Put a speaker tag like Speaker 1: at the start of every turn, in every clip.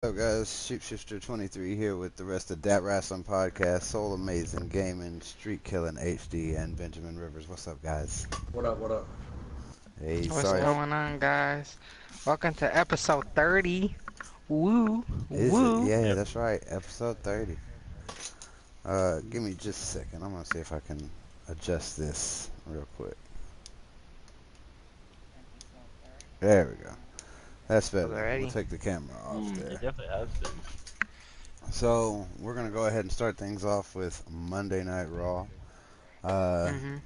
Speaker 1: What's up, guys? Sheepshifter 23 here with the rest of Dat Wrasslin podcast, Soulamazin Gaming, Streetkilln HD, and Benjamin Rivers. What's up, guys?
Speaker 2: What up, what up?
Speaker 1: Hey,
Speaker 3: What's
Speaker 1: sorry.
Speaker 3: going on, guys? Welcome to episode 30. Woo,
Speaker 1: Is it?
Speaker 3: woo.
Speaker 1: Yeah, that's right. Episode 30. Give me just a second. I'm gonna see if I can adjust this real quick. There we go. That's better.
Speaker 3: Alrighty.
Speaker 1: We'll take the camera off there.
Speaker 4: It definitely has been.
Speaker 1: So, we're gonna go ahead and start things off with Monday Night Raw.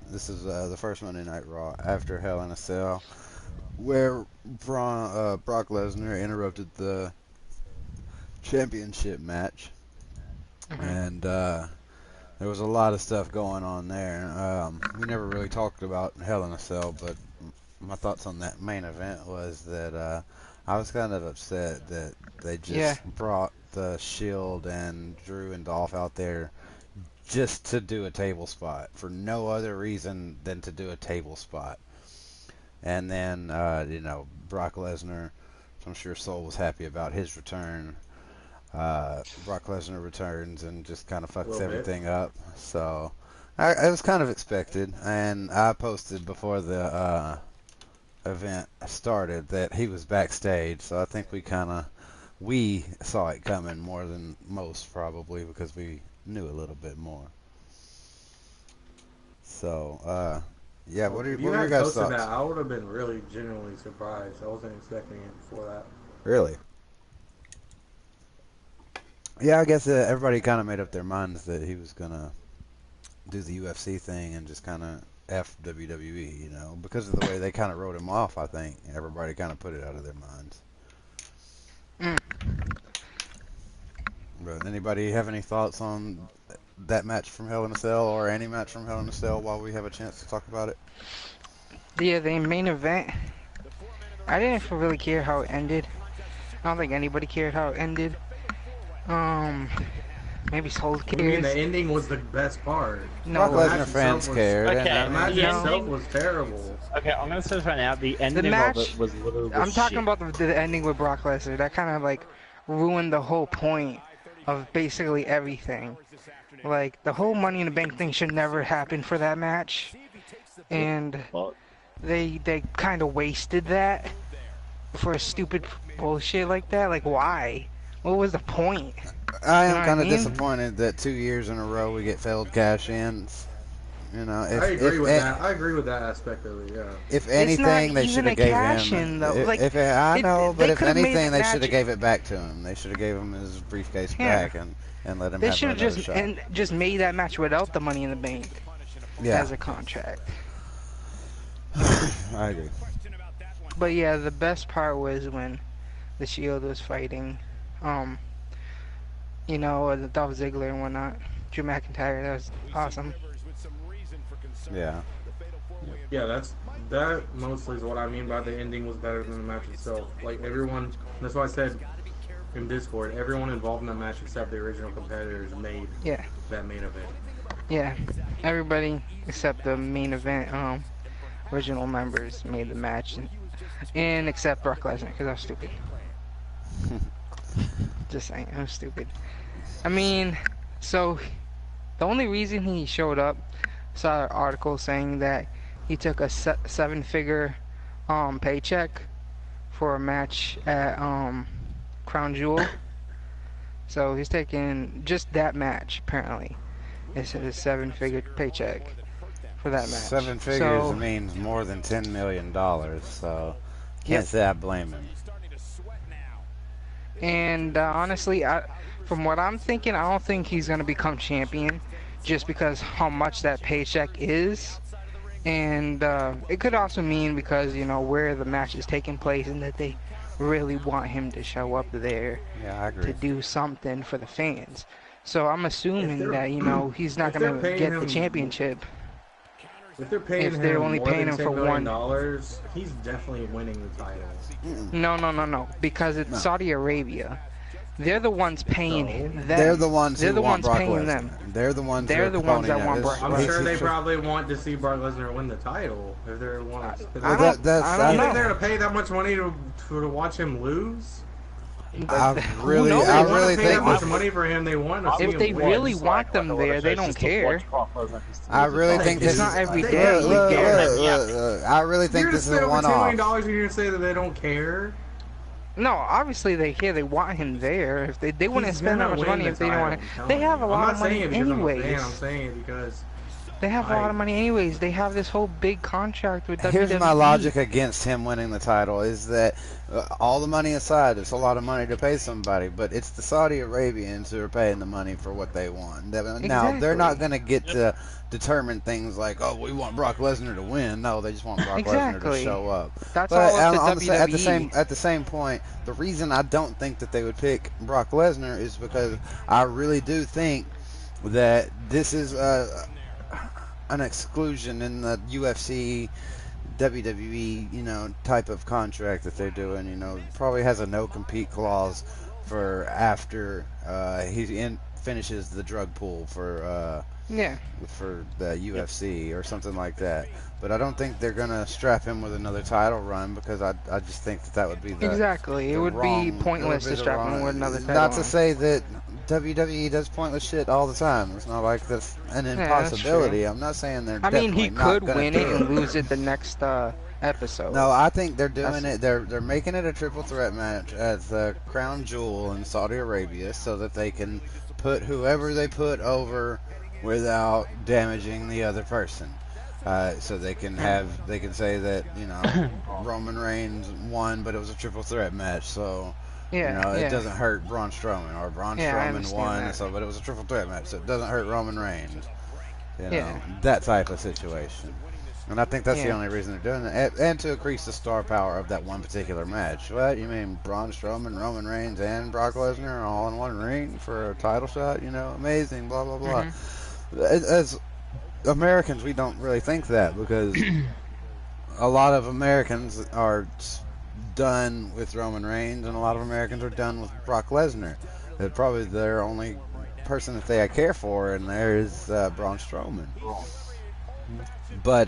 Speaker 1: This is the first Monday Night Raw after Hell in a Cell, where Brock Lesnar interrupted the championship match, and there was a lot of stuff going on there. We never really talked about Hell in a Cell, but my thoughts on that main event was that I was kind of upset that they just brought the Shield and Drew and Dolph out there just to do a table spot for no other reason than to do a table spot. And then, Brock Lesnar, I'm sure Soul was happy about his return. Brock Lesnar returns and just kind of fucks everything up. So, it was kind of expected. And I posted before the event started that he was backstage. So I think we saw it coming more than most, probably, because we knew a little bit more. So, yeah, what are your guys' thoughts?
Speaker 2: That, I would have been really genuinely surprised. I wasn't expecting it before that.
Speaker 1: Really? Yeah, I guess everybody kind of made up their minds that he was going to do the UFC thing and just kind of F WWE, because of the way they kind of wrote him off. I think everybody kind of put it out of their minds. But anybody have any thoughts on that match from Hell in a Cell, or any match from Hell in a Cell, while we have a chance to talk about it?
Speaker 3: Yeah, the main event, I didn't really care how it ended. I don't think anybody cared how it ended. Maybe Soul cares.
Speaker 2: I mean, the ending was the best part.
Speaker 1: No, Brock Lesnar fans cared.
Speaker 2: Okay, the match itself was terrible.
Speaker 4: Okay, I'm gonna say this right now. The ending of it was literally
Speaker 3: I'm talking about the ending with Brock Lesnar. That kind of like ruined the whole point of basically everything. Like, the whole Money in the Bank thing should never happen for that match. And they kind of wasted that for a stupid bullshit like that. Like, why? What was the point?
Speaker 1: I am kind of disappointed that 2 years in a row we get failed cash-ins.
Speaker 2: I agree with that. I agree with that aspect of it. Yeah.
Speaker 1: If anything, they should have gave him. I know, but if anything, they should have gave it back to him. They should have gave him his briefcase back and let him. They should have
Speaker 3: just made that match without the Money in the Bank as a contract.
Speaker 1: I agree.
Speaker 3: But yeah, the best part was when the Shield was fighting, the Dolph Ziggler and whatnot, Drew McIntyre. That was awesome.
Speaker 1: Yeah.
Speaker 2: Yeah, that mostly is what I mean by the ending was better than the match itself. Like, everyone, that's why I said in Discord, everyone involved in that match except the original competitors made that main event.
Speaker 3: Yeah, everybody except the main event original members made the match, and except Brock Lesnar, because I was stupid. Just saying, I was stupid. I mean, so the only reason he showed up, I saw an article saying that he took a seven-figure paycheck for a match at Crown Jewel. So he's taking just that match, apparently. It's a seven-figure paycheck for that match.
Speaker 1: 7 figures means more than $10 million, so can't say I blame him.
Speaker 3: And honestly, from what I'm thinking, I don't think he's going to become champion just because how much that paycheck is. And it could also mean because, where the match is taking place and that they really want him to show up there to do something for the fans. So I'm assuming that, he's not going to get the championship.
Speaker 2: If they're paying him only paying him for $1 million, he's definitely winning the title.
Speaker 3: No. Because it's Saudi Arabia. They're the ones paying them.
Speaker 1: They're the ones who want Brock
Speaker 3: paying
Speaker 1: Lesnar.
Speaker 3: them.
Speaker 1: They're the ones
Speaker 3: that want Brock Lesnar.
Speaker 2: I'm sure they probably want to see Brock Lesnar win the title. If they want to.
Speaker 3: I don't know.
Speaker 2: They're going to pay that much money to watch him lose?
Speaker 3: Who knows?
Speaker 1: I
Speaker 2: They want
Speaker 1: really
Speaker 2: to pay that
Speaker 1: think
Speaker 2: much money for him. They want to see
Speaker 3: If
Speaker 2: him
Speaker 3: they
Speaker 2: win.
Speaker 3: really want them there, they don't care.
Speaker 1: I really think
Speaker 3: It's
Speaker 1: this
Speaker 3: not
Speaker 1: is.
Speaker 3: every
Speaker 2: They
Speaker 3: day.
Speaker 2: definitely care.
Speaker 1: I really think
Speaker 2: You're gonna
Speaker 1: this is a
Speaker 2: spend over $10 million
Speaker 1: one-off.
Speaker 2: and you're gonna say that they don't care.
Speaker 3: No, obviously they care. They want him there. If they wouldn't
Speaker 2: He's
Speaker 3: spend that
Speaker 2: gonna
Speaker 3: much
Speaker 2: win
Speaker 3: money
Speaker 2: the
Speaker 3: if they don't want
Speaker 2: title,
Speaker 3: it.
Speaker 2: I'm
Speaker 3: They
Speaker 2: telling
Speaker 3: have a
Speaker 2: you.
Speaker 3: lot
Speaker 2: I'm
Speaker 3: of
Speaker 2: not
Speaker 3: money
Speaker 2: saying it because I'm a
Speaker 3: anyways.
Speaker 2: fan. I'm saying it because
Speaker 3: They have a lot of money anyways. They have this whole big contract with WWE.
Speaker 1: Here's my logic against him winning the title is that all the money aside, it's a lot of money to pay somebody, but it's the Saudi Arabians who are paying the money for what they want. Now, they're not going to get to determine things like, oh, we want Brock Lesnar to win. No, they just want Brock Lesnar to show up.
Speaker 3: That's
Speaker 1: but
Speaker 3: all up to WWE.
Speaker 1: at the same point, the reason I don't think that they would pick Brock Lesnar is because I really do think that this is an exclusion in the UFC, WWE, type of contract that they're doing. Probably has a no compete clause for after he finishes the drug pool for the UFC or something like that. But I don't think they're gonna strap him with another title run because I just think that would be
Speaker 3: it would be pointless to strap him with another title.
Speaker 1: Not to say that WWE does pointless shit all the time. It's not like that's an impossibility. I'm not saying they're.
Speaker 3: I mean, he could win it and lose it the next episode.
Speaker 1: No, I think they're doing it. They're making it a triple threat match at the Crown Jewel in Saudi Arabia so that they can put whoever they put over without damaging the other person. So they can say that Roman Reigns won, but it was a triple threat match. So. It doesn't hurt Braun Strowman, or Braun Strowman won, but it was a triple threat match, so it doesn't hurt Roman Reigns. That type of situation. And I think that's the only reason they're doing it, and to increase the star power of that one particular match. What, you mean Braun Strowman, Roman Reigns, and Brock Lesnar all in one ring for a title shot? Amazing, blah, blah, blah. As Americans, we don't really think that, because a lot of Americans are done with Roman Reigns, and a lot of Americans are done with Brock Lesnar. Probably their only person that they care for in there is Braun Strowman. But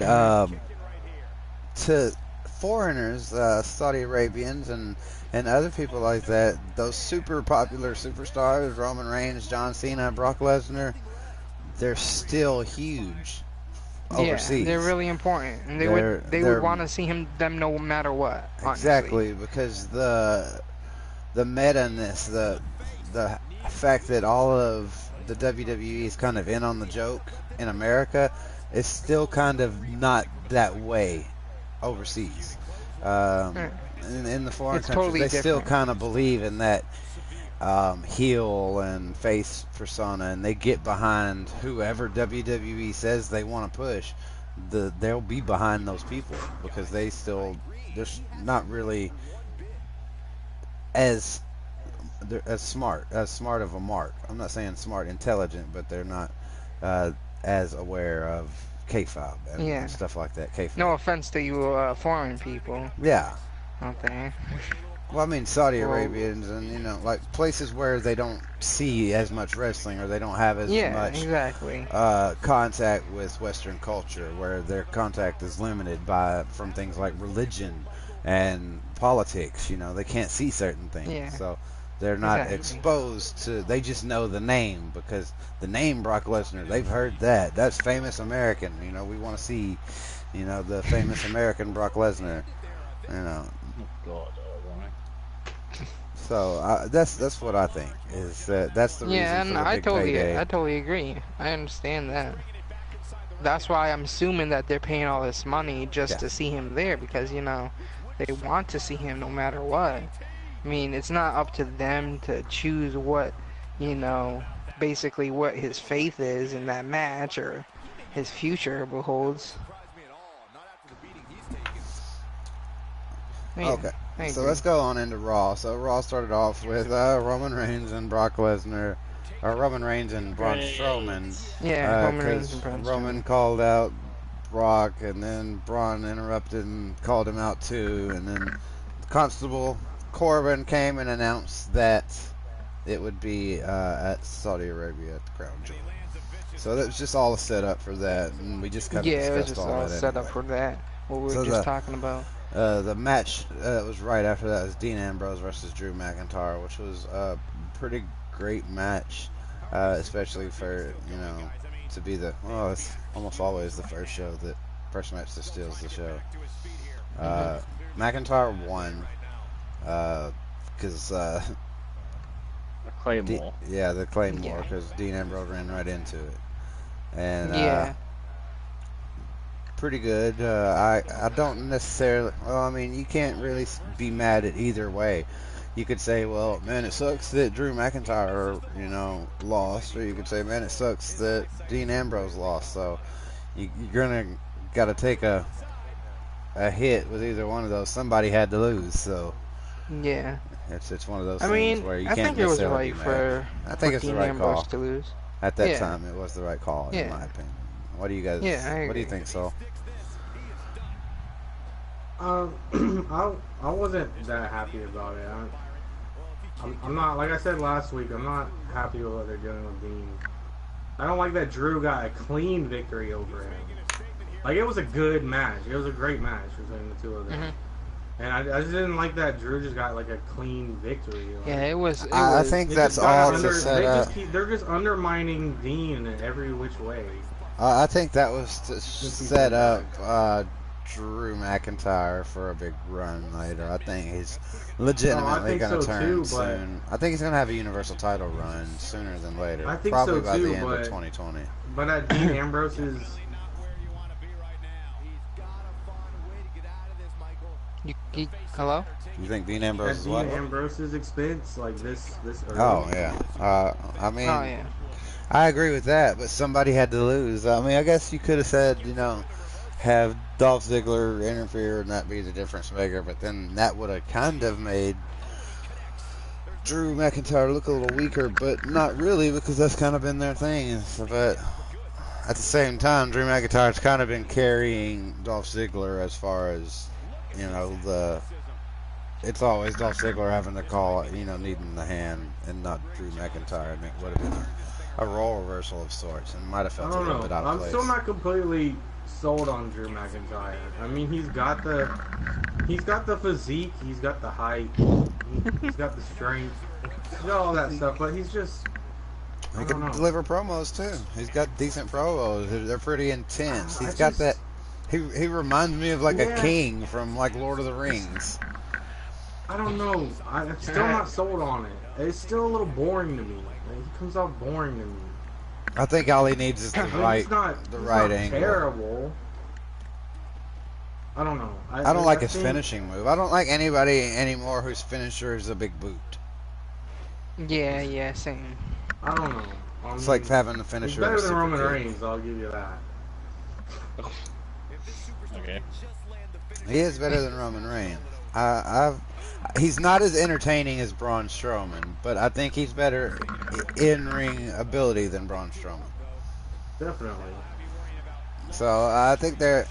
Speaker 1: to foreigners, Saudi Arabians and other people like that, those super popular superstars, Roman Reigns, John Cena, Brock Lesnar, they're still huge overseas.
Speaker 3: They're really important, and they would want to see them no matter what. Honestly.
Speaker 1: Exactly, because the meta-ness, the fact that all of the WWE is kind of in on the joke in America is still kind of not that way overseas. In the foreign countries,
Speaker 3: totally
Speaker 1: they
Speaker 3: different.
Speaker 1: still kind of believe in that heel and face persona, and they get behind whoever WWE says they want to push. They'll be behind those people because they're not really as smart of a mark. I'm not saying smart, intelligent, but they're not as aware of kayfabe and stuff like that. Kayfabe.
Speaker 3: No offense to you foreign people.
Speaker 1: Yeah.
Speaker 3: Okay.
Speaker 1: Well, I mean, Saudi Arabians and, like places where they don't see as much wrestling or they don't have as much contact with Western culture, where their contact is limited from things like religion and politics. They can't see certain things.
Speaker 3: Yeah.
Speaker 1: So they're not exposed to, they just know the name, because the name Brock Lesnar, they've heard that. That's famous American. We want to see, the famous American Brock Lesnar.
Speaker 4: Oh, God.
Speaker 1: So that's what I think is that's the reason for the big payday.
Speaker 3: I totally agree. I understand that. That's why I'm assuming that they're paying all this money just to see him there, because they want to see him no matter what. I mean, it's not up to them to choose what basically what his faith is in that match or his future beholds.
Speaker 1: Okay. So let's go on into Raw. So Raw started off with Roman Reigns and Brock Lesnar, or Roman Reigns and Braun Strowman.
Speaker 3: Yeah, Roman Reigns and Braun Strowman.
Speaker 1: Roman called out Brock, and then Braun interrupted and called him out too, and then Constable Corbin came and announced that it would be at Saudi Arabia at the Crown Jewel. So that was just all a setup for that, and we just kind of discussed all that.
Speaker 3: Yeah, it was just all set up for that. What we were just talking about.
Speaker 1: The match that was right after that was Dean Ambrose versus Drew McIntyre, which was a pretty great match, especially for, you know, to be it's almost always the first match that steals the show. McIntyre won because
Speaker 4: Claymore.
Speaker 1: the Claymore,
Speaker 3: Yeah.
Speaker 1: because Dean Ambrose ran right into it, and
Speaker 3: Yeah.
Speaker 1: pretty good. I don't necessarily. Well, I mean, you can't really be mad at either way. You could say, well, man, it sucks that Drew McIntyre, you know, lost, or you could say, man, it sucks that Dean Ambrose lost. So you're gonna gotta take a hit with either one of those. Somebody had to lose, so
Speaker 3: Yeah.
Speaker 1: it's one of those
Speaker 3: I
Speaker 1: things
Speaker 3: mean,
Speaker 1: where you
Speaker 3: I
Speaker 1: can't
Speaker 3: think it was
Speaker 1: necessarily
Speaker 3: right
Speaker 1: be mad. I think it's the
Speaker 3: Dean
Speaker 1: right
Speaker 3: Ambrose
Speaker 1: call.
Speaker 3: to lose.
Speaker 1: At that
Speaker 3: Yeah.
Speaker 1: time, it was the right call, in
Speaker 3: Yeah.
Speaker 1: my opinion. What do you guys?
Speaker 3: Yeah, I
Speaker 1: what do you
Speaker 3: agree.
Speaker 1: think, Saul?
Speaker 2: I wasn't that happy about it. I'm not, like I said last week, I'm not happy with what they're doing with Dean. I don't like that Drew got a clean victory over him. Like, it was a good match. It was a great match between the two of them. And I just didn't like that Drew just got like a clean victory. Like,
Speaker 3: Yeah, it was.
Speaker 1: I think that's all to set up.
Speaker 2: They're just undermining Dean in every which way.
Speaker 1: I think that was to set up Drew McIntyre for a big run later. I think he's legitimately going to
Speaker 2: so
Speaker 1: turn
Speaker 2: too,
Speaker 1: soon. I think he's going to have a Universal title run sooner than later.
Speaker 2: I think
Speaker 1: Probably
Speaker 2: so
Speaker 1: by
Speaker 2: too,
Speaker 1: the end of
Speaker 2: but-
Speaker 1: 2020.
Speaker 2: But at Dean Ambrose's,
Speaker 3: Hello?
Speaker 1: You think Dean Ambrose
Speaker 2: at
Speaker 1: is
Speaker 2: Dean
Speaker 1: what?
Speaker 2: Ambrose's expense, like this early.
Speaker 1: Oh yeah. I mean,
Speaker 3: Oh yeah.
Speaker 1: I agree with that, but somebody had to lose. I mean, I guess you could have said, you know, have Dolph Ziggler interfere and that be the difference maker, but then that would have kind of made Drew McIntyre look a little weaker, but not really, because that's kind of been their thing. But at the same time, Drew McIntyre's kind of been carrying Dolph Ziggler as far as, you know, it's always Dolph Ziggler having to call, you know, needing the hand, and not Drew McIntyre. I mean, it would have been a role reversal of sorts, and might have
Speaker 2: I
Speaker 1: felt a
Speaker 2: don't
Speaker 1: little
Speaker 2: know.
Speaker 1: bit out of
Speaker 2: I'm
Speaker 1: place.
Speaker 2: still not completely sold on Drew McIntyre. I mean, he's got the physique, he's got the height, he's got the strength, he's got all that stuff, but he's just.
Speaker 1: He
Speaker 2: I
Speaker 1: can
Speaker 2: don't know.
Speaker 1: deliver promos too. He's got decent promos. They're pretty intense. He's
Speaker 2: I
Speaker 1: got
Speaker 2: just-
Speaker 1: that. He reminds me of like a
Speaker 2: Yeah.
Speaker 1: king from like Lord of the Rings.
Speaker 2: I don't know. I'm still not sold on it. It's still a little boring to me. Like, he comes out boring to me.
Speaker 1: I think all he needs is the
Speaker 2: I mean,
Speaker 1: right,
Speaker 2: it's not,
Speaker 1: the
Speaker 2: it's
Speaker 1: right
Speaker 2: not
Speaker 1: angle.
Speaker 2: terrible. I don't know.
Speaker 1: I don't like his
Speaker 2: think-
Speaker 1: finishing move. I don't like anybody anymore whose finisher is a big boot.
Speaker 3: Yeah, yeah, same.
Speaker 2: I don't know.
Speaker 1: It's like having the
Speaker 2: He's
Speaker 1: finisher.
Speaker 2: better
Speaker 1: of a
Speaker 2: than
Speaker 1: super
Speaker 2: Roman
Speaker 1: kick.
Speaker 2: Reigns. I'll give you that.
Speaker 4: Okay.
Speaker 1: He is better than Roman Reigns. He's not as entertaining as Braun Strowman, but I think he's better in-ring ability than Braun Strowman.
Speaker 2: Definitely.
Speaker 1: So I think they're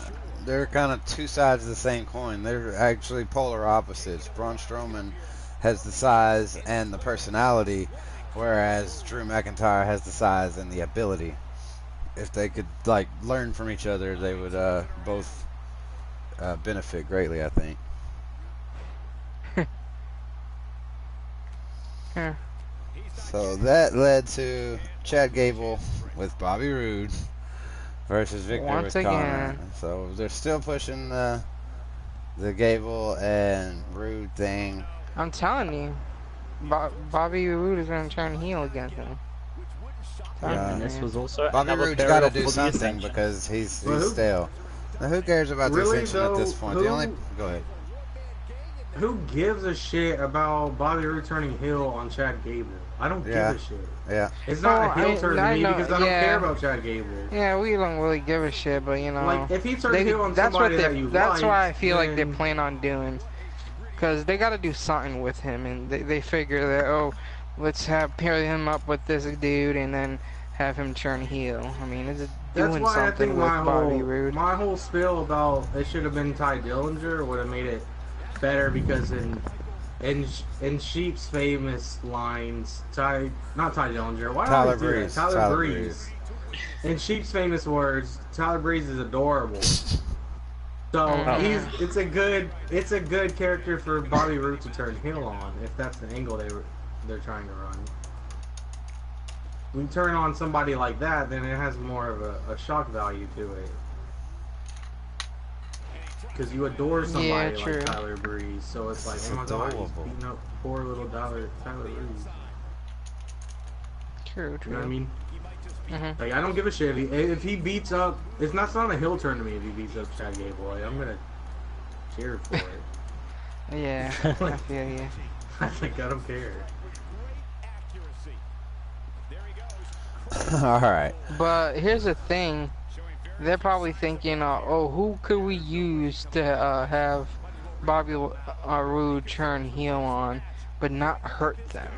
Speaker 1: kind of two sides of the same coin. They're actually polar opposites. Braun Strowman has the size and the personality, whereas Drew McIntyre has the size and the ability. If they could like learn from each other, they would both benefit greatly, I think.
Speaker 3: Huh.
Speaker 1: So that led to Chad Gable with Bobby Roode versus Victor
Speaker 3: Once
Speaker 1: with Connor.
Speaker 3: again.
Speaker 1: So they're still pushing the Gable and Roode thing.
Speaker 3: I'm telling you, Bobby Roode is gonna turn heel against him.
Speaker 1: Yeah.
Speaker 4: And this was also
Speaker 1: Bobby
Speaker 4: another
Speaker 1: Roode's got to
Speaker 4: burial
Speaker 1: do
Speaker 4: for the
Speaker 1: something
Speaker 4: Ascension.
Speaker 1: because he's
Speaker 2: Well, who-
Speaker 1: stale. Now, who cares about the
Speaker 2: Really,
Speaker 1: Ascension at this
Speaker 2: though?
Speaker 1: point? Go ahead.
Speaker 2: Who gives a shit about Bobby Roode turning heel on Chad Gable? I don't
Speaker 1: Yeah.
Speaker 2: give a shit.
Speaker 1: Yeah.
Speaker 2: It's not
Speaker 3: Oh,
Speaker 2: a heel turn to
Speaker 3: I
Speaker 2: me
Speaker 3: know,
Speaker 2: because I don't
Speaker 3: yeah.
Speaker 2: care about Chad Gable.
Speaker 3: Yeah, we don't really give a shit, but you know,
Speaker 2: Like, if he turns heel on somebody that you
Speaker 3: that's
Speaker 2: like,
Speaker 3: why I feel like they
Speaker 2: then-
Speaker 3: plan on doing, because they got to do something with him, and they figure that, oh, let's pair him up with this dude, and then have him turn heel. I mean, it's
Speaker 2: That's
Speaker 3: doing
Speaker 2: why I
Speaker 3: something
Speaker 2: think
Speaker 3: with Bobby Roode.
Speaker 2: my whole spiel about it should have been Ty Dillinger would have made it better because in Sheep's famous lines, not Ty Dillinger, why
Speaker 1: Tyler
Speaker 2: do I do that?
Speaker 1: Breeze.
Speaker 2: Tyler
Speaker 1: Tyler
Speaker 2: Breeze. In Sheep's famous words, Tyler Breeze is adorable. So
Speaker 3: Mhm.
Speaker 2: it's a good character for Bobby Roode to turn heel on if that's the angle they're trying to run. When you turn on somebody like that, then it has more of a shock value to it. Because you adore
Speaker 3: Yeah,
Speaker 2: somebody like
Speaker 3: true.
Speaker 2: Tyler Breeze, so it's like,
Speaker 1: It's
Speaker 2: oh my god, he's
Speaker 1: adorable.
Speaker 2: beating up poor little Tyler Breeze.
Speaker 3: True,
Speaker 2: You know what I
Speaker 3: true.
Speaker 2: mean?
Speaker 3: Mhm.
Speaker 2: Like, I don't give a shit if he beats up. It's not a hill turn to me if he beats up Chad Gable. Like, I'm gonna cheer for it.
Speaker 3: Yeah, I
Speaker 2: Like,
Speaker 3: feel you.
Speaker 2: like, I don't care.
Speaker 1: All right.
Speaker 3: But here's the thing. They're probably thinking, oh, who could we use to have Bobby Roode turn heel on, but not hurt them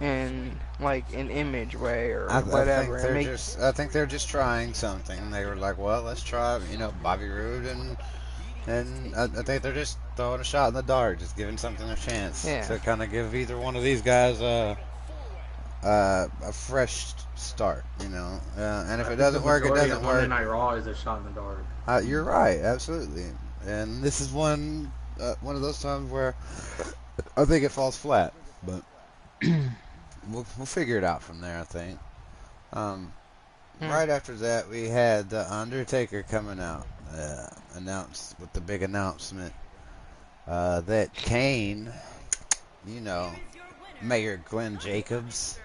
Speaker 3: in like an image way or whatever, and make
Speaker 1: I think they're just trying something. They were like, well, let's try, Bobby Roode, and I think they're just throwing a shot in the dark, just giving something a chance
Speaker 3: yeah,
Speaker 1: to kind of give either one of these guys a fresh start, and if
Speaker 2: I
Speaker 1: it
Speaker 2: think the
Speaker 1: doesn't work, it
Speaker 2: majority
Speaker 1: doesn't
Speaker 2: of Monday
Speaker 1: work.
Speaker 2: Night Raw is a shot in the dark.
Speaker 1: You're right, absolutely. And this is one of those times where I think it falls flat, but we'll figure it out from there. I think. Um,
Speaker 3: mm,
Speaker 1: right after that, we had the Undertaker coming out, announced with the big announcement that Kane, you know, Mayor Glenn Jacobs,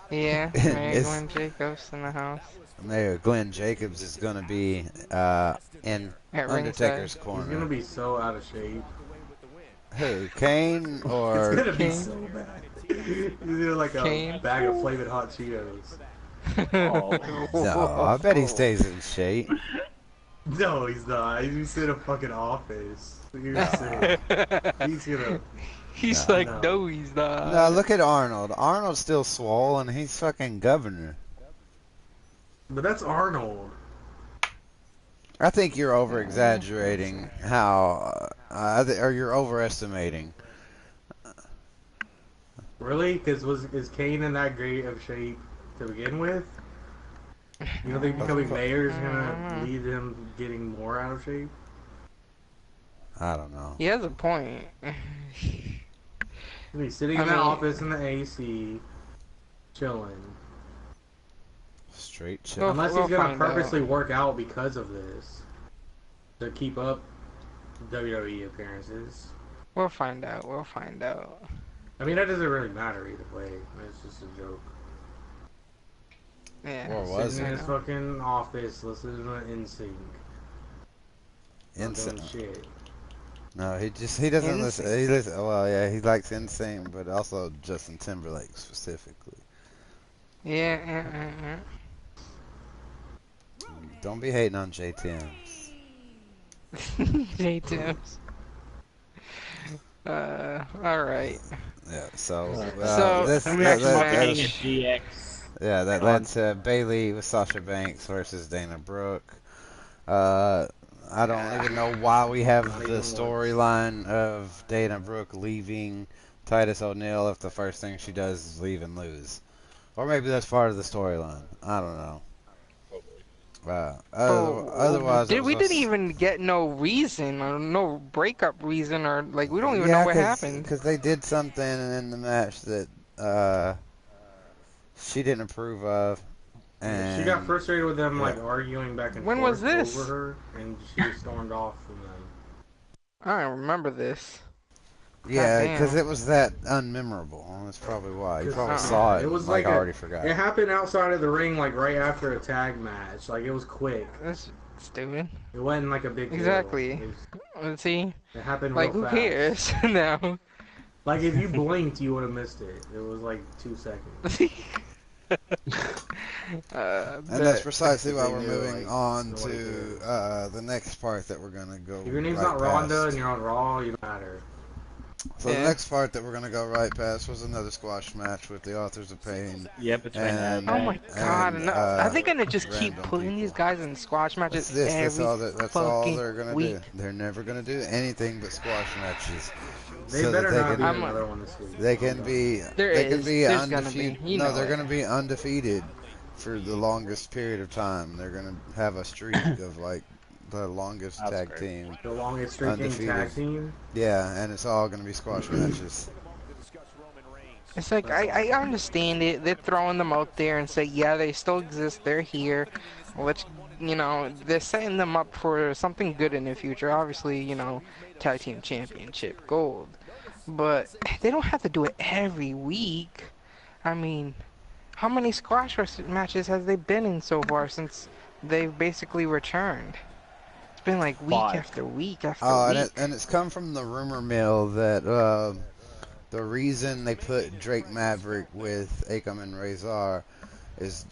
Speaker 3: yeah. Mary
Speaker 1: is
Speaker 3: Glenn Jacobs in the house
Speaker 1: Mayor Glenn Jacobs is going to be in
Speaker 3: at ringside.
Speaker 1: Undertaker's
Speaker 2: He's gonna
Speaker 1: corner.
Speaker 2: be so out of shape.
Speaker 1: Who, Kane
Speaker 2: It's
Speaker 1: or
Speaker 2: gonna be
Speaker 3: Kane.
Speaker 2: so bad. He's gonna like a
Speaker 3: Kane.
Speaker 2: bag of Flamin' Hot Cheetos.
Speaker 4: Oh.
Speaker 1: no? I bet he stays in shape.
Speaker 2: No, he's not. He's in a fucking office. You're sick. He's gonna.
Speaker 3: He's
Speaker 1: No.
Speaker 3: like,
Speaker 2: No.
Speaker 3: no, he's not.
Speaker 1: No, look at Arnold. Arnold's still swole, and he's fucking governor.
Speaker 2: But that's Arnold.
Speaker 1: I think you're over exaggerating or you're overestimating.
Speaker 2: Really? Because is Kane in that great of shape to begin with? You don't think becoming mayor is gonna lead him getting more out of shape?
Speaker 1: I don't know.
Speaker 3: He has a point.
Speaker 2: He's sitting
Speaker 3: I
Speaker 2: in that
Speaker 3: mean-
Speaker 2: office in the AC, chilling.
Speaker 1: Straight chill.
Speaker 3: Well,
Speaker 2: Unless
Speaker 3: we'll
Speaker 2: he's gonna
Speaker 3: find
Speaker 2: purposely work out because of this to keep up WWE appearances.
Speaker 3: We'll find out. We'll find out.
Speaker 2: I mean, that doesn't really matter either way. It's just a joke.
Speaker 3: Yeah.
Speaker 1: Or was
Speaker 2: Sitting in
Speaker 1: it?
Speaker 2: his fucking office, listening to NSYNC. Not doing
Speaker 1: Insane.
Speaker 2: shit.
Speaker 1: No, he doesn't listen.
Speaker 3: NSYNC.
Speaker 1: He listen. Well, yeah, he likes Insane, but also Justin Timberlake specifically.
Speaker 3: Yeah.
Speaker 1: Don't be hating on JTM.
Speaker 3: J Tims. Alright.
Speaker 1: Yeah. So
Speaker 3: So,
Speaker 1: this
Speaker 3: next
Speaker 4: Next
Speaker 3: match.
Speaker 4: getting a GX.
Speaker 1: yeah, that led to Bailey with Sasha Banks versus Dana Brooke. I don't even know why we have the storyline of Dana Brooke leaving Titus O'Neil if the first thing she does is leave and lose. Or maybe that's part of the storyline. I don't know. Otherwise,
Speaker 3: We didn't even get no reason or no breakup reason or like we don't even know what happened.
Speaker 1: Because they did something in the match that she didn't approve of. And
Speaker 2: She got frustrated with them like
Speaker 1: Yeah.
Speaker 2: arguing back and
Speaker 3: When
Speaker 2: forth
Speaker 3: was this?
Speaker 2: over her, and she stormed off from them.
Speaker 3: I don't remember this.
Speaker 1: Yeah,
Speaker 3: Goddamn.
Speaker 1: because it was that unmemorable. That's probably why. You
Speaker 2: 'Cause,
Speaker 1: probably
Speaker 3: uh-uh.
Speaker 1: saw it.
Speaker 2: It was
Speaker 1: like
Speaker 2: like
Speaker 1: I
Speaker 2: a-
Speaker 1: already forgot.
Speaker 2: It happened outside of the ring, like right after a tag match. Like it was quick.
Speaker 3: That's stupid.
Speaker 2: It wasn't like a big deal.
Speaker 3: Exactly.
Speaker 2: It,
Speaker 3: Let's see.
Speaker 2: it happened
Speaker 3: Like
Speaker 2: real
Speaker 3: who
Speaker 2: fast.
Speaker 3: cares now?
Speaker 2: Like if you blinked, you would have missed it. It was like 2 seconds.
Speaker 1: And that's precisely why
Speaker 2: They
Speaker 1: we're
Speaker 2: knew,
Speaker 1: moving
Speaker 2: like,
Speaker 1: on
Speaker 2: nobody
Speaker 1: to
Speaker 2: cared.
Speaker 1: the next part that we're gonna go.
Speaker 2: If your name's
Speaker 1: right
Speaker 2: not Rhonda
Speaker 1: past.
Speaker 2: and you're on Raw, you don't matter.
Speaker 1: So
Speaker 3: Yeah.
Speaker 1: the next part that we're gonna go right past was another squash match with the Authors of Pain.
Speaker 4: Yeah, between
Speaker 1: And-
Speaker 3: Oh my god!
Speaker 1: And,
Speaker 3: no, are they gonna just
Speaker 1: random
Speaker 3: keep putting these
Speaker 1: people.
Speaker 3: guys in squash matches
Speaker 1: That's
Speaker 3: every
Speaker 1: all
Speaker 3: fucking
Speaker 1: they're gonna
Speaker 3: week?
Speaker 1: do. They're never gonna do anything but squash matches.
Speaker 2: They
Speaker 1: So that
Speaker 2: better
Speaker 1: they
Speaker 2: not
Speaker 1: can-
Speaker 2: do another one this week.
Speaker 1: They can be.
Speaker 3: There
Speaker 1: they can
Speaker 3: is.
Speaker 1: be
Speaker 3: There's gonna
Speaker 1: undefeated.
Speaker 3: be. You
Speaker 1: No,
Speaker 3: know
Speaker 1: they're
Speaker 3: it.
Speaker 1: gonna be undefeated for the longest period of time. They're gonna have a streak of like the longest
Speaker 4: That's
Speaker 1: tag
Speaker 4: great.
Speaker 1: team.
Speaker 2: The longest streaking
Speaker 1: Undefeated.
Speaker 2: tag team.
Speaker 1: Yeah, and it's all going to be squash matches.
Speaker 3: It's like, I understand it. They're throwing them out there and say, yeah, they still exist. They're here. Let's, they're setting them up for something good in the future. Obviously, tag team championship gold. But they don't have to do it every week. I mean, how many squash matches has they been in so far since they've basically returned? It's been like week
Speaker 4: 5.
Speaker 3: after week after
Speaker 1: Oh,
Speaker 3: week.
Speaker 1: and it's come from the rumor mill that the reason they put Drake Maverick with Akam and Razor is,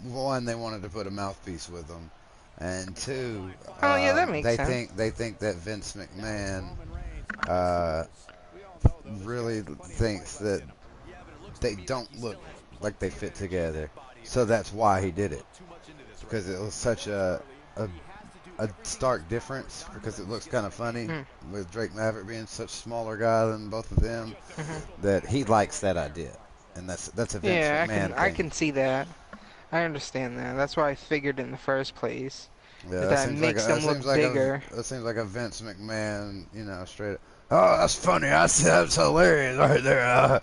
Speaker 1: one, they wanted to put a mouthpiece with them, and two,
Speaker 3: Oh yeah, that makes sense.
Speaker 1: they think that Vince McMahon really thinks that they don't look like they fit together, so that's why he did it, because it was such a stark difference, because it looks kind of funny with Drake Maverick being such a smaller guy than both of them, that he likes that idea, and that's a Vince
Speaker 3: Yeah,
Speaker 1: McMahon
Speaker 3: I
Speaker 1: thing.
Speaker 3: can see that. I understand that. That's why I figured in the first place.
Speaker 1: Yeah,
Speaker 3: That makes them look bigger.
Speaker 1: That seems like a Vince McMahon, straight up. Oh, that's funny. I see, that's hilarious right there.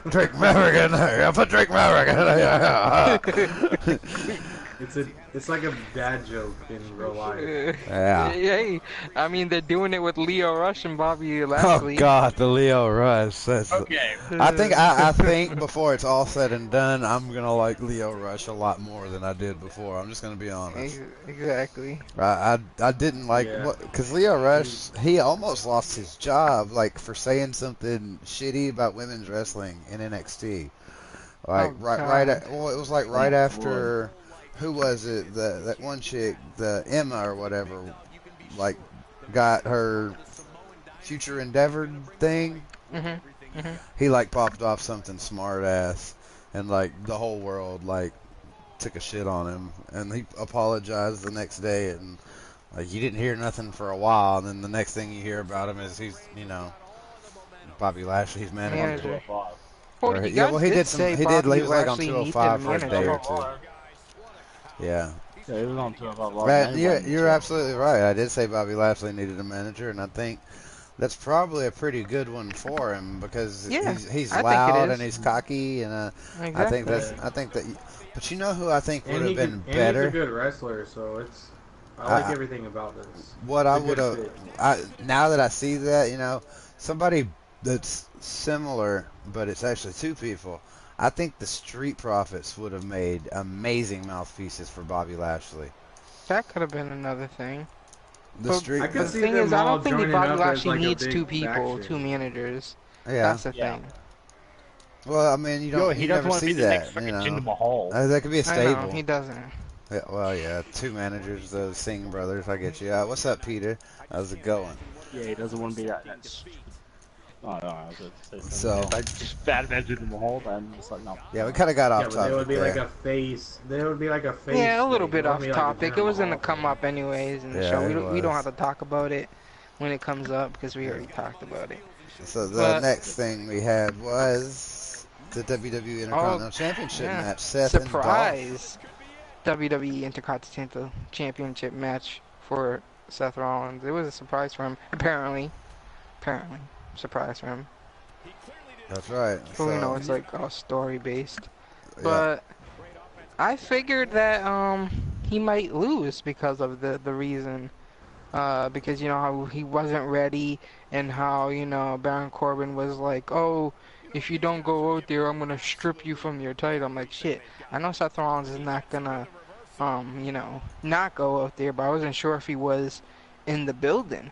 Speaker 1: Drake Maverick in there. I put Drake Maverick in there.
Speaker 2: It's like a dad joke in real life.
Speaker 1: Yeah.
Speaker 3: Hey, I mean, they're doing it with Leo Rush and Bobby
Speaker 1: Oh
Speaker 3: Lashley.
Speaker 1: God, the Leo Rush. That's
Speaker 4: Okay.
Speaker 1: I think before it's all said and done, I'm gonna like Leo Rush a lot more than I did before. I'm just gonna be honest.
Speaker 3: Exactly.
Speaker 1: I didn't like
Speaker 2: Yeah.
Speaker 1: what, because Leo Rush, he almost lost his job like for saying something shitty about women's wrestling in NXT. Like
Speaker 3: Oh,
Speaker 1: well, it was like right
Speaker 4: my
Speaker 1: after, who was it, that one chick, the Emma or whatever, like got her future endeavored thing. He like popped off something smart ass, and like the whole world like took a shit on him, and he apologized the next day, and like you didn't hear nothing for a while, and then the next thing you hear about him is he's Bobby Lashley's manager.
Speaker 3: Manager.
Speaker 1: Or
Speaker 3: Well,
Speaker 1: yeah, well he did
Speaker 3: say
Speaker 1: he
Speaker 3: Bobby
Speaker 1: was like on
Speaker 3: Lashley needed
Speaker 1: 205
Speaker 3: a
Speaker 1: for a day
Speaker 3: manager.
Speaker 1: or two. Yeah.
Speaker 4: Yeah, he was on 205 Live.
Speaker 1: Right, you're absolutely right. I did say Bobby Lashley needed a manager, and I think that's probably a pretty good one for him, because
Speaker 3: Yeah,
Speaker 1: he's
Speaker 3: I think it
Speaker 1: loud
Speaker 3: is.
Speaker 1: and he's cocky, and
Speaker 3: Exactly.
Speaker 1: I think that. But you know who I think would
Speaker 2: And
Speaker 1: have been
Speaker 2: he's
Speaker 1: better?
Speaker 2: a good wrestler, so I like everything about this.
Speaker 1: What I
Speaker 2: It's a
Speaker 1: would
Speaker 2: good
Speaker 1: have,
Speaker 2: fit.
Speaker 1: now that I see that, somebody that's similar, but it's actually two people. I think the Street Profits would have made amazing mouthpieces for Bobby Lashley.
Speaker 3: That could have been another thing.
Speaker 1: The
Speaker 3: But
Speaker 1: Street,
Speaker 2: I
Speaker 3: the
Speaker 2: could see
Speaker 3: thing
Speaker 2: them
Speaker 3: is, I
Speaker 2: all
Speaker 3: don't think that
Speaker 2: joining
Speaker 3: Bobby
Speaker 2: up as,
Speaker 3: Lashley
Speaker 2: like, a
Speaker 3: needs
Speaker 2: big
Speaker 3: two people,
Speaker 2: faction.
Speaker 3: two managers.
Speaker 1: yeah.
Speaker 3: That's the
Speaker 4: Yeah.
Speaker 3: thing.
Speaker 1: Well, I mean, you
Speaker 4: He
Speaker 1: never
Speaker 4: doesn't want to
Speaker 1: see
Speaker 4: be the
Speaker 1: that,
Speaker 4: next freaking Jinder Mahal.
Speaker 1: That could be a
Speaker 3: I know,
Speaker 1: stable.
Speaker 3: he doesn't.
Speaker 1: Yeah, well, yeah, two managers, the Singh brothers. I get you. What's up, Peter? How's it going?
Speaker 4: Yeah, he doesn't want to be that. Oh, no, I was going to say something.
Speaker 1: So-
Speaker 4: If I just bad man Jinder Mahal, then it's like, no.
Speaker 1: Yeah, we kind of got
Speaker 2: Yeah,
Speaker 1: off
Speaker 2: but
Speaker 1: topic
Speaker 2: they would be
Speaker 1: there.
Speaker 2: like a face. They would be like a face.
Speaker 3: Yeah, a little
Speaker 2: thing.
Speaker 3: bit
Speaker 2: It
Speaker 3: off
Speaker 2: wouldn't be like a
Speaker 3: topic.
Speaker 2: Jinder
Speaker 3: It was gonna
Speaker 2: Mahal
Speaker 3: come
Speaker 2: thing.
Speaker 3: up anyways in the
Speaker 1: Yeah,
Speaker 3: show.
Speaker 1: it
Speaker 3: We don't
Speaker 1: was.
Speaker 3: have to talk about it when it comes up because we already talked about it.
Speaker 1: So the
Speaker 3: But-
Speaker 1: next thing we had was the WWE Intercontinental Championship
Speaker 3: yeah.
Speaker 1: match. Seth and Dolph.
Speaker 3: Surprise! WWE Intercontinental Championship match for Seth Rollins. It was a surprise for him. Apparently, surprise for him.
Speaker 1: That's right.
Speaker 3: But we know it's like all story based. But I figured that he might lose because of the reason. Because how he wasn't ready, and how Baron Corbin was like, oh, if you don't go out there, I'm gonna strip you from your title. I'm like, shit. I know Seth Rollins is not gonna not go out there, but I wasn't sure if he was in the building,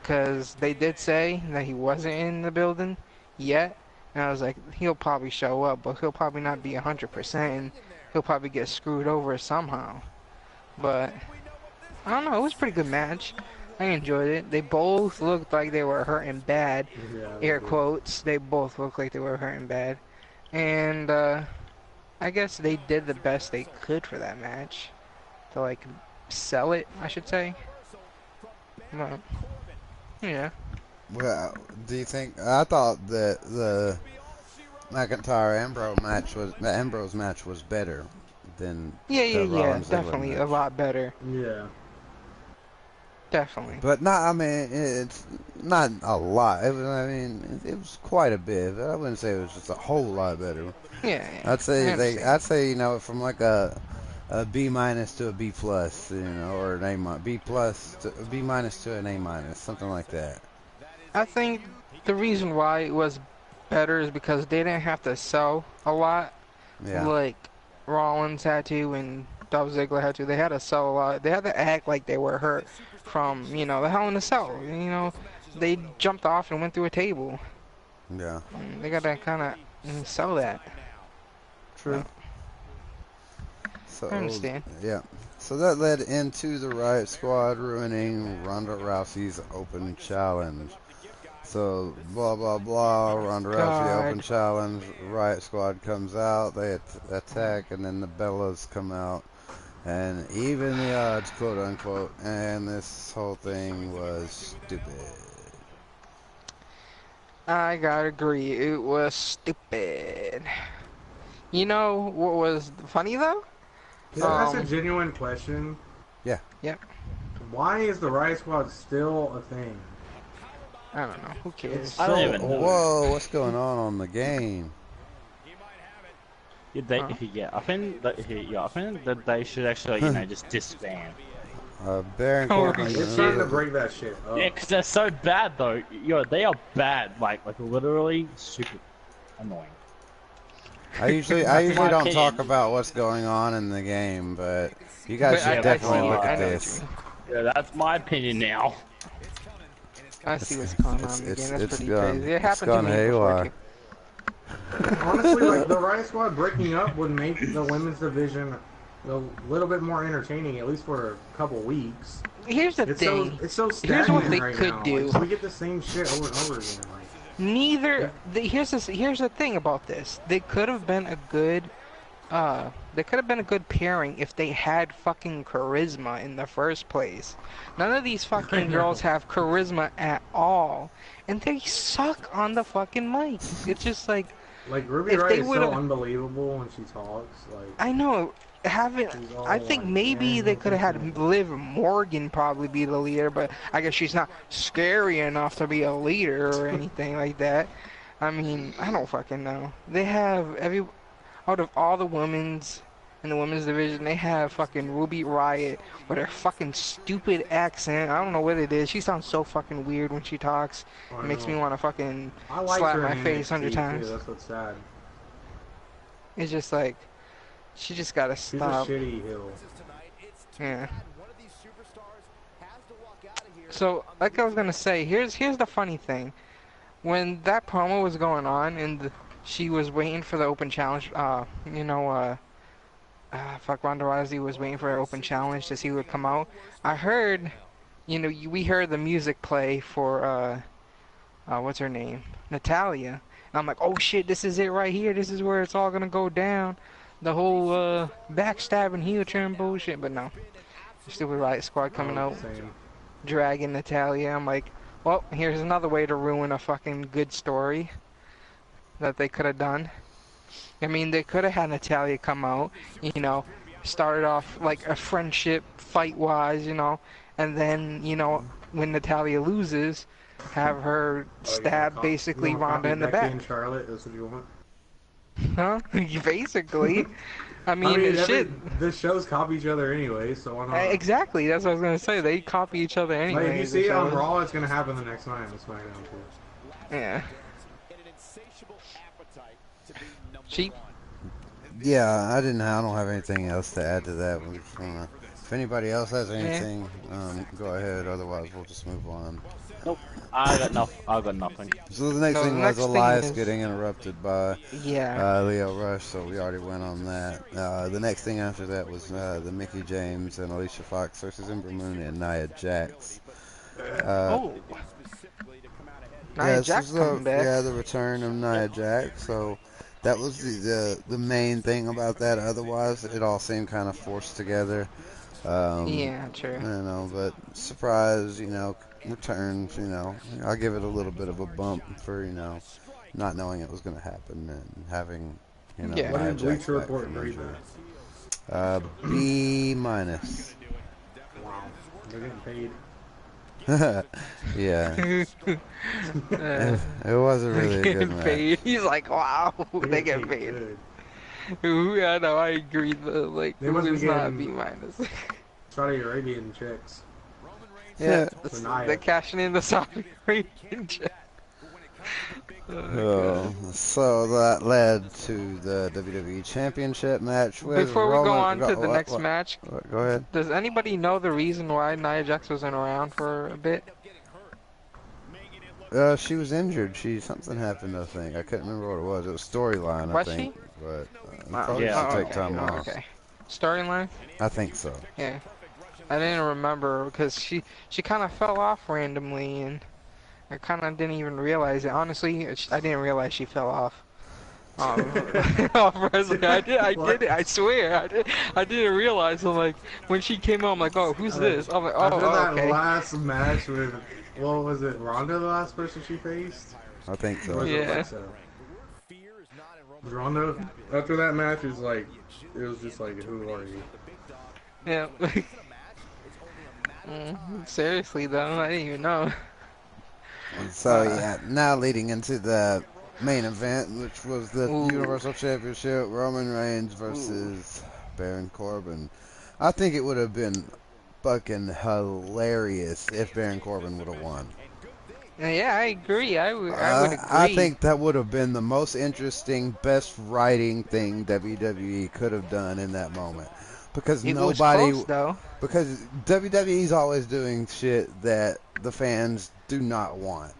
Speaker 3: because they did say that he wasn't in the building yet, and I was like, he'll probably show up, but he'll probably not be 100%, and he'll probably get screwed over somehow. But I don't know, it was a pretty good match. I enjoyed it. They both looked like they were hurting bad.
Speaker 2: Yeah,
Speaker 3: Air quotes. They both looked like they were hurting bad. And I guess they did the best they could for that match. To like sell it, I should say. But, yeah.
Speaker 1: Well, do you think? I thought that the McIntyre Ambrose match was better than
Speaker 3: Yeah,
Speaker 1: the Rollins Ziggler
Speaker 3: definitely
Speaker 1: match.
Speaker 3: a lot better.
Speaker 2: Yeah.
Speaker 3: Definitely.
Speaker 1: But not, I mean, it's not a lot. It was, I mean, it was quite a bit. I wouldn't say it was just a whole lot better.
Speaker 3: Yeah, yeah. I understand.
Speaker 1: I'd say, you know, from like a B minus to a B plus, you know, or an A minus, B plus to a B minus to an A minus, something like that.
Speaker 3: I think the reason why it was better is because they didn't have to sell a lot
Speaker 1: Yeah.
Speaker 3: like Rollins had to and Dolph Ziggler had to. They had to sell a lot. They had to act like they were hurt from, you know, the Hell in a Cell. You know, they jumped off and went through a table.
Speaker 1: Yeah.
Speaker 3: They got to kind of sell that.
Speaker 1: True. So,
Speaker 3: I understand.
Speaker 1: yeah. So that led into the Riot Squad ruining Ronda Rousey's Open Challenge. So, blah, blah, blah, Ronda Rousey Open Challenge, Riot Squad comes out, they attack, and then the Bellas come out, and even the odds, quote unquote, and this whole thing was stupid.
Speaker 3: I gotta agree, it was stupid. You know what was funny though?
Speaker 2: Yeah, that's a genuine question.
Speaker 1: Yeah.
Speaker 3: Yep.
Speaker 2: Why is the Riot Squad still a thing?
Speaker 3: I don't know. Who cares?
Speaker 4: I don't even know.
Speaker 1: Whoa, what's going on the game?
Speaker 4: Yeah, I think that they should actually, you know, just disband.
Speaker 1: Baron Corbin.
Speaker 2: It's time to break that shit up.
Speaker 4: Yeah, because they're so bad though. Yo, they are bad. Like literally super annoying.
Speaker 1: I usually don't talk about what's going on in the game, but you guys should definitely look at this.
Speaker 4: Yeah, that's my opinion now.
Speaker 3: I see what's going on in the game. That's pretty crazy. It happened to me
Speaker 1: haywire.
Speaker 2: Honestly, like the Riot Squad breaking up would make the women's division a little bit more entertaining, at least for a couple weeks.
Speaker 3: Here's the thing.
Speaker 2: It's so
Speaker 3: Here's what they
Speaker 2: right
Speaker 3: could
Speaker 2: now.
Speaker 3: do.
Speaker 2: Like, we get the same shit over and over again. Like,
Speaker 3: Here's the thing about this. They could have been a good pairing if they had fucking charisma in the first place. None of these fucking girls have charisma at all, and they suck on the fucking mic. It's just like
Speaker 2: Ruby Riott is so unbelievable when she talks. Like,
Speaker 3: I know. I think maybe they could have had Liv Morgan probably be the leader, but I guess she's not scary enough to be a leader or anything like that. I mean, I don't fucking know. They have out of all the women's in the women's division, they have fucking Ruby Riott with her fucking stupid accent. I don't know what it is. She sounds so fucking weird when she talks. It makes me want to fucking slap my face 100 times.
Speaker 2: That's what's sad.
Speaker 3: It's just like, she just gotta stop.
Speaker 2: She's a shitty heel.
Speaker 3: Yeah. So, like I was gonna say, here's the funny thing. When that promo was going on and she was waiting for the open challenge, Ronda Rousey was waiting for her open challenge to see who would come out. I heard, we heard the music play for, what's her name? Natalia. And I'm like, oh shit, this is it right here. This is where it's all gonna go down. The whole backstabbing heel turn bullshit, but no. The stupid Riot Squad coming out, dragging Natalia. I'm like, well, here's another way to ruin a fucking good story that they could have done. I mean, they could have had Natalia come out, started off like a friendship fight-wise, and then, when Natalia loses, have her stab basically Ronda in the back.
Speaker 2: Charlotte, that's what you want?
Speaker 3: Huh? Basically. I mean shit.
Speaker 2: The shows copy each other anyway, so why not?
Speaker 3: Exactly, that's what I was gonna say. They copy each other anyway.
Speaker 2: Like, if you see it on Raw, it's gonna happen the next night on SmackDown too.
Speaker 3: Yeah. Cheap.
Speaker 1: Yeah, I don't have anything else to add to that. If anybody else has anything, go ahead. Otherwise, we'll just move on.
Speaker 4: Nope. I got nothing.
Speaker 1: So the next thing was Elias getting interrupted by Leo Rush, so we already went on that. The next thing after that was the Mickie James and Alicia Fox versus Ember Moon and Nia Jax.
Speaker 3: Nia Jax coming back.
Speaker 1: Yeah, the return of Nia Jax. So that was the main thing about that. Otherwise, it all seemed kind of forced together.
Speaker 3: Yeah, true.
Speaker 1: But surprise, returns, I'll give it a little bit of a bump for, not knowing it was going to happen and having,
Speaker 2: What did Bleacher Report rate that?
Speaker 1: B minus.
Speaker 2: Wow. They're getting paid.
Speaker 1: Yeah,
Speaker 3: uh,
Speaker 1: it wasn't
Speaker 3: they're
Speaker 1: really a good
Speaker 3: getting
Speaker 1: match.
Speaker 3: paid. He's like, wow, they get
Speaker 2: Hey,
Speaker 3: paid.
Speaker 2: good.
Speaker 3: Yeah, no, I agree. Though, like,
Speaker 2: They
Speaker 3: who
Speaker 2: must be
Speaker 3: is not
Speaker 2: getting
Speaker 3: B minus?
Speaker 2: Saudi Arabian chicks.
Speaker 3: Yeah, they're
Speaker 2: Naya.
Speaker 3: cashing in the Saudi Arabian check. Oh
Speaker 1: Oh,
Speaker 3: god.
Speaker 1: so that led to the WWE Championship match with
Speaker 3: Before we go
Speaker 1: Roman.
Speaker 3: on to the next match,
Speaker 1: Go ahead.
Speaker 3: does anybody know the reason why Nia Jax wasn't around for a bit?
Speaker 1: She was injured. Something happened. I think I couldn't remember what it was. It was storyline, I
Speaker 3: Was
Speaker 1: think,
Speaker 3: she?
Speaker 1: but
Speaker 3: Oh,
Speaker 1: probably
Speaker 4: Yeah.
Speaker 1: should
Speaker 3: oh,
Speaker 1: take
Speaker 3: okay.
Speaker 1: time
Speaker 3: Oh,
Speaker 1: off.
Speaker 3: okay. Storyline?
Speaker 1: I think so.
Speaker 3: Yeah. I didn't remember because she kind of fell off randomly and I kind of didn't even realize it. Honestly, I didn't realize she fell off. Off wrestling. I did it. I swear. I didn't realize. I'm like, when she came out, I'm like, oh, who's this? I'm like,
Speaker 2: After
Speaker 3: oh,
Speaker 2: that
Speaker 3: okay.
Speaker 2: last match with, what was it, Ronda the last person she faced?
Speaker 1: I think
Speaker 2: Or
Speaker 1: so.
Speaker 2: was it
Speaker 3: Yeah.
Speaker 2: Alexa? Ronda, after that match, it was just like, who are you?
Speaker 3: Yeah. Seriously though, I didn't even know.
Speaker 1: So yeah, now leading into the main event, which was the
Speaker 3: Ooh.
Speaker 1: Universal Championship, Roman Reigns versus Baron Corbin. I think it would have been fucking hilarious if Baron Corbin would have won.
Speaker 3: Yeah, I agree. I would agree.
Speaker 1: I think that would have been the most interesting, best writing thing WWE could have done in that moment. Because
Speaker 3: it was
Speaker 1: nobody,
Speaker 3: close though.
Speaker 1: because WWE's always doing shit that the fans do not want.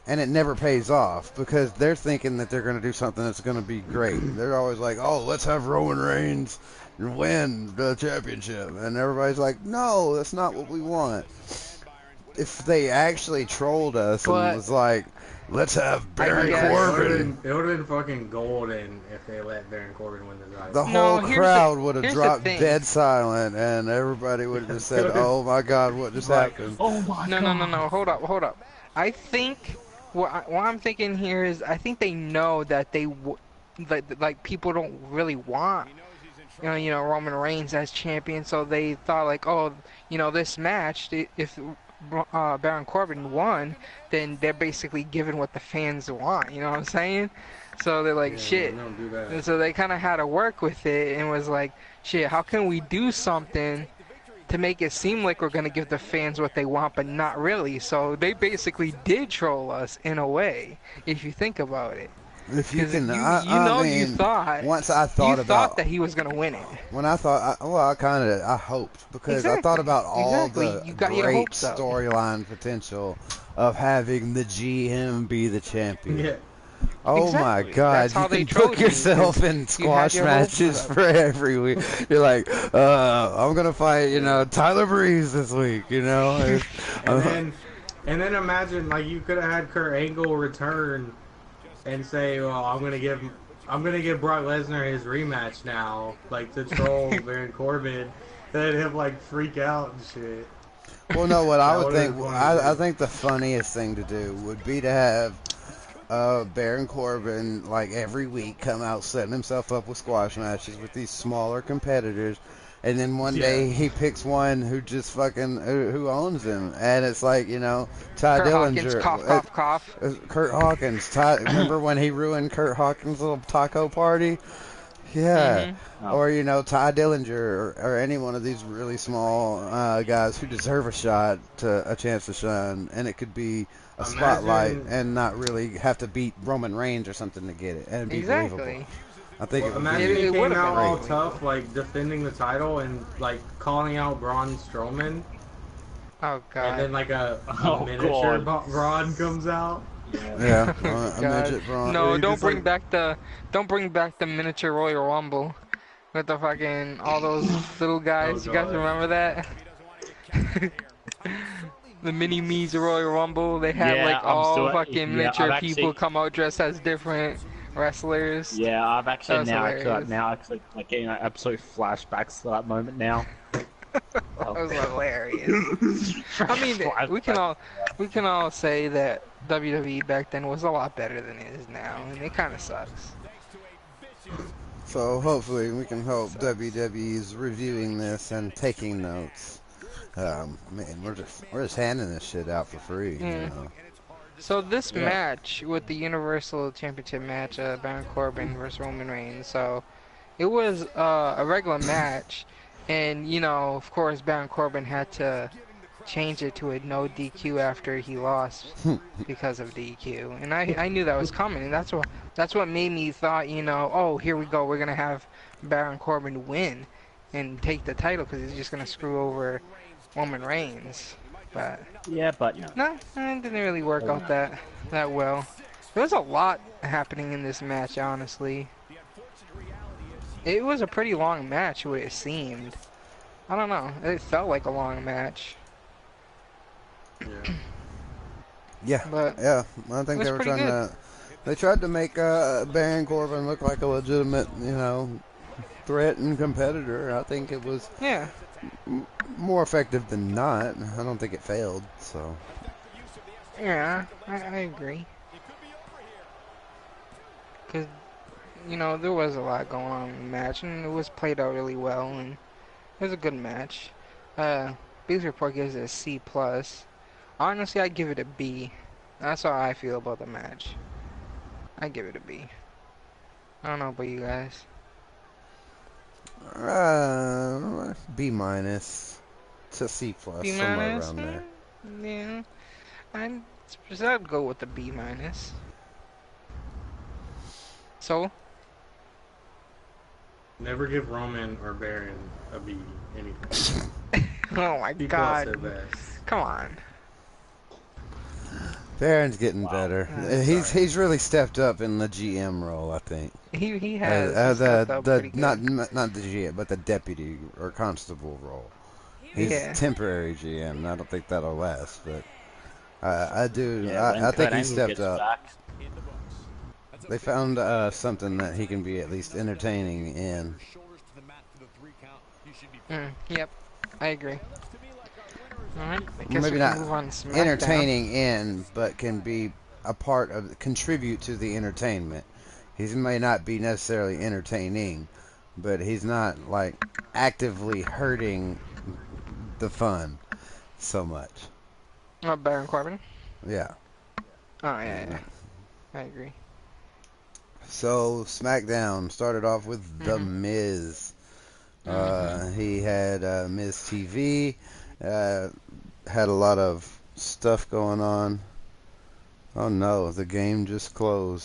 Speaker 1: And it never pays off because they're thinking that they're going to do something that's going to be great. They're always like, oh, let's have Roman Reigns win the championship. And everybody's like, no, that's not what we want. If they actually trolled us and
Speaker 3: But
Speaker 1: was like, let's have Baron
Speaker 3: guess-
Speaker 1: Corbin,
Speaker 2: It would have been fucking golden if they let Baron Corbin win the title.
Speaker 1: the
Speaker 3: No,
Speaker 1: whole
Speaker 3: here's
Speaker 1: crowd would have
Speaker 3: here's the
Speaker 1: dropped
Speaker 3: thing.
Speaker 1: dead silent and everybody would have just said, oh my God, what just happened?
Speaker 4: Oh my
Speaker 3: No,
Speaker 4: god.
Speaker 3: no. Hold up. I think what I'm thinking here is I think they know that like people don't really want Roman Reigns as champion, so they thought like, oh, this match, if Baron Corbin won, then they're basically giving what the fans want. You know what I'm saying? So they're like,
Speaker 2: Yeah,
Speaker 3: shit.
Speaker 2: don't do that.
Speaker 3: And so they kind of had to work with it and was like, shit, how can we do something to make it seem like we're going to give the fans what they want, but not really? So they basically did troll us in a way, if you think about it.
Speaker 1: If you
Speaker 3: Because
Speaker 1: can,
Speaker 3: you
Speaker 1: mean,
Speaker 3: thought,
Speaker 1: once I thought about
Speaker 3: that he was going to win it.
Speaker 1: when I thought, I hoped because I thought
Speaker 3: Exactly.
Speaker 1: about all
Speaker 3: Exactly.
Speaker 1: the
Speaker 3: You got your
Speaker 1: great
Speaker 3: hopes up.
Speaker 1: storyline potential of having the GM be the champion.
Speaker 2: Yeah.
Speaker 1: Oh my
Speaker 3: Exactly.
Speaker 1: God!
Speaker 3: That's how
Speaker 1: You
Speaker 3: they
Speaker 1: can
Speaker 3: trolled
Speaker 1: book
Speaker 3: you,
Speaker 1: yourself
Speaker 3: 'cause
Speaker 1: in
Speaker 3: you
Speaker 1: squash
Speaker 3: had your hopes
Speaker 1: matches
Speaker 3: up.
Speaker 1: for every week. You're like, I'm gonna fight, Tyler Breeze this week.
Speaker 2: And then imagine like you could have had Kurt Angle return and say, "Well, I'm gonna give Brock Lesnar his rematch now," like to troll Baron Corbin, then him like freak out and shit.
Speaker 1: Well, no, what I
Speaker 2: That
Speaker 1: would
Speaker 2: would've
Speaker 1: think,
Speaker 2: been funny,
Speaker 1: I
Speaker 2: too.
Speaker 1: think the funniest thing to do would be to have Baron Corbin, like every week, come out setting himself up with squash matches with these smaller competitors, and then one day he picks one who just fucking who owns him, and it's like Ty
Speaker 3: Kurt
Speaker 1: Dillinger,
Speaker 3: Hawkins, cough, cough.
Speaker 1: Kurt Hawkins. Remember when he ruined Kurt Hawkins' little taco party? Yeah.
Speaker 3: Mm-hmm.
Speaker 4: Oh.
Speaker 1: Or, Ty Dillinger or any one of these really small guys who deserve a chance to shine. And it could be a spotlight and not really have to beat Roman Reigns or something to get it and be believable.
Speaker 3: Exactly.
Speaker 1: I think it would
Speaker 2: Imagine
Speaker 1: be
Speaker 2: he
Speaker 3: It
Speaker 2: came
Speaker 3: would've
Speaker 2: out
Speaker 3: been
Speaker 2: all
Speaker 3: great.
Speaker 2: tough, like defending the title and like calling out Braun Strowman,
Speaker 3: Oh
Speaker 2: and then
Speaker 3: god.
Speaker 2: like a
Speaker 4: Oh,
Speaker 2: miniature
Speaker 4: God.
Speaker 2: Braun comes out.
Speaker 1: Yeah, a
Speaker 3: God.
Speaker 1: midget Braun.
Speaker 3: No,
Speaker 2: He
Speaker 3: don't
Speaker 2: just,
Speaker 3: bring
Speaker 2: like-
Speaker 3: back the miniature Royal Rumble with the fucking all those little guys.
Speaker 2: Oh,
Speaker 3: You guys
Speaker 2: God.
Speaker 3: remember that? The mini me's Royal Rumble. They had
Speaker 4: Yeah,
Speaker 3: like
Speaker 4: I'm
Speaker 3: all
Speaker 4: still-
Speaker 3: fucking
Speaker 4: yeah,
Speaker 3: miniature
Speaker 4: I've
Speaker 3: people
Speaker 4: actually-
Speaker 3: come out dressed as different wrestlers.
Speaker 4: Yeah, I've actually
Speaker 3: That was hilarious.
Speaker 4: now actually like getting absolute flashbacks to that moment now.
Speaker 3: That was hilarious. I mean, we can all say that WWE back then was a lot better than it is now, and it kind of sucks.
Speaker 1: So hopefully we can hope WWE's reviewing this and taking notes. Man, we're just handing this shit out for free. You
Speaker 3: Mm.
Speaker 1: know.
Speaker 3: So this
Speaker 4: Yeah.
Speaker 3: match with the Universal Championship match, Baron Corbin versus Roman Reigns. So it was a regular match, and you know, of course, Baron Corbin had to change it to a no DQ after he lost because of DQ, and I knew that was coming, and that's what made me thought, you know, oh, here we go, we're gonna have Baron Corbin win and take the title because he's just gonna screw over Roman Reigns, but
Speaker 4: Yeah, but no.
Speaker 3: no, it didn't really work out that well. There was a lot happening in this match, honestly. It was a pretty long match, what it seemed. I don't know. It felt like a long match.
Speaker 2: Yeah.
Speaker 1: Yeah,
Speaker 3: But
Speaker 1: yeah. I
Speaker 3: it
Speaker 1: think
Speaker 3: was
Speaker 1: they were
Speaker 3: pretty
Speaker 1: trying
Speaker 3: good.
Speaker 1: to. They tried to make Baron Corbin look like a legitimate, you know, threat and competitor. I think it was
Speaker 3: Yeah.
Speaker 1: more effective than not. I don't think it failed. So.
Speaker 3: Yeah, I agree. Because, you know, there was a lot going on in the match, and it was played out really well, and it was a good match. Beast Report gives it a C+. Honestly, I'd give it a B. That's how I feel about the match. I'd give it a B. I don't know about you guys.
Speaker 1: B minus to C plus,
Speaker 3: B
Speaker 1: somewhere
Speaker 3: minus?
Speaker 1: around there.
Speaker 3: Yeah. I'd go with the B minus. So?
Speaker 2: Never give Roman or Baron a B. Anything.
Speaker 3: Oh my
Speaker 2: B plus
Speaker 3: god.
Speaker 2: at best.
Speaker 3: Come on.
Speaker 1: Baron's getting
Speaker 4: Wow.
Speaker 1: better.
Speaker 3: Sorry.
Speaker 1: He's really stepped up in the GM role, I think.
Speaker 3: He has. He stepped up pretty good.
Speaker 1: Not the GM, but the deputy or constable role. He's
Speaker 3: Yeah.
Speaker 1: temporary GM. And I don't think that'll last, but I do.
Speaker 4: Yeah, when
Speaker 1: I think
Speaker 4: Kurt
Speaker 1: he
Speaker 4: Angle
Speaker 1: stepped
Speaker 4: gets
Speaker 1: up.
Speaker 4: back.
Speaker 1: They found something that he can be at least entertaining in.
Speaker 3: Yep. I agree. Alright. I guess
Speaker 1: Maybe
Speaker 3: we
Speaker 1: not
Speaker 3: can move on to SmackDown.
Speaker 1: entertaining in, but can be a part of, contribute to the entertainment. He may not be necessarily entertaining, but he's not like actively hurting the fun so much.
Speaker 3: Baron Corbin?
Speaker 1: Yeah.
Speaker 3: Oh, yeah. I agree.
Speaker 1: So SmackDown started off with The Miz. He had Miz TV, had a lot of stuff going on. Oh no, the game just closed.